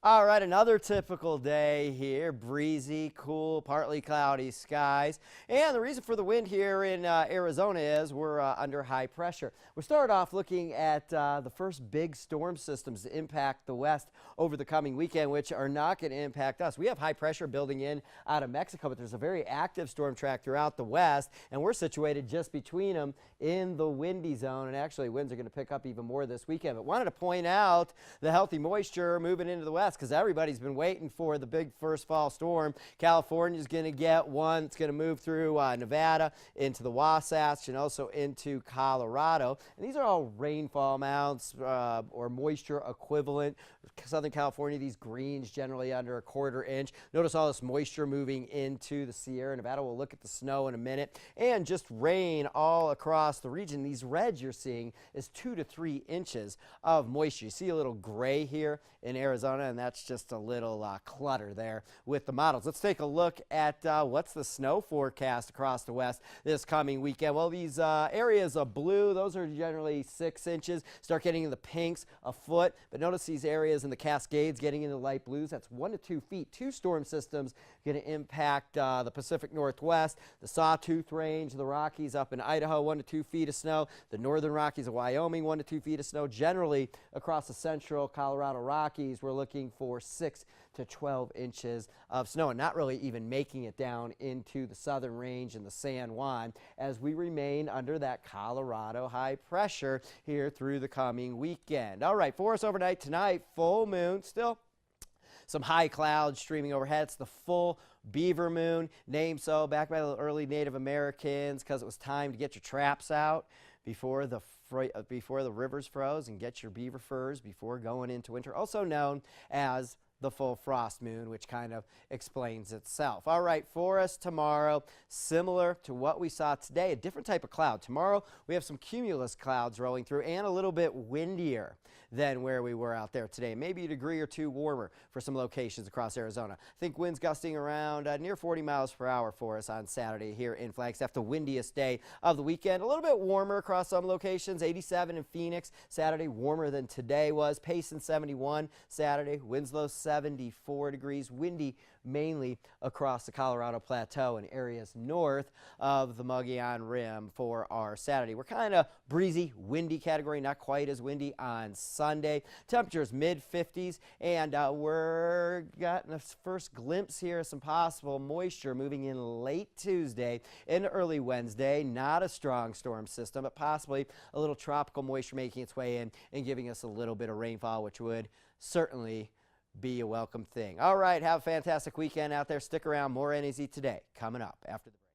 All right, another typical day here. Breezy, cool, partly cloudy skies. And the reason for the wind here in Arizona is we're under high pressure. We start off looking at the first big storm systems to impact the west over the coming weekend, which are not going to impact us. We have high pressure building in out of Mexico, but there's a very active storm track throughout the west, and we're situated just between them in the windy zone. And actually, winds are going to pick up even more this weekend. But wanted to point out the healthy moisture moving into the west, because everybody's been waiting for the big first fall storm. California's going to get one. It's going to move through Nevada into the Wasatch and also into Colorado. And these are all rainfall amounts or moisture equivalent. Southern California, these greens generally under a quarter inch. Notice all this moisture moving into the Sierra Nevada. We'll look at the snow in a minute. And just rain all across the region. These reds you're seeing is 2 to 3 inches of moisture. You see a little gray here in Arizona, and that's just a little clutter there with the models. Let's take a look at what's the snow forecast across the west this coming weekend. Well, these areas of blue, those are generally 6 inches. Start getting in the pinks, a foot. But notice these areas in the Cascades getting into light blues. That's 1 to 2 feet. Two storm systems going to impact the Pacific Northwest, the Sawtooth Range, the Rockies up in Idaho, 1 to 2 feet of snow. The Northern Rockies of Wyoming, 1 to 2 feet of snow. Generally, across the central Colorado Rockies, we're looking for 6 to 12 inches of snow, and not really even making it down into the southern range and the San Juan as we remain under that Colorado high pressure here through the coming weekend. All right, for us overnight tonight, full moon, still some high clouds streaming overhead. It's the full beaver moon, named so back by the early Native Americans because it was time to get your traps out before the rivers froze and get your beaver furs before going into winter, also known as the full frost moon, which kind of explains itself. All right, for us tomorrow, similar to what we saw today, a different type of cloud. Tomorrow, we have some cumulus clouds rolling through and a little bit windier than where we were out there today. Maybe a degree or two warmer for some locations across Arizona. I think winds gusting around near 40 miles per hour for us on Saturday here in Flagstaff, the windiest day of the weekend. A little bit warmer across some locations, 87 in Phoenix. Saturday, warmer than today was. Payson 71 Saturday, Winslow 74 degrees, windy mainly across the Colorado Plateau and areas north of the Mogollon Rim for our Saturday. We're kind of breezy, windy category, not quite as windy on Sunday. Temperatures mid-50s, and we're getting a first glimpse here of some possible moisture moving in late Tuesday and early Wednesday. Not a strong storm system, but possibly a little tropical moisture making its way in and giving us a little bit of rainfall, which would certainly be a welcome thing. All right, have a fantastic weekend out there. Stick around. More NAZ Today coming up after the break.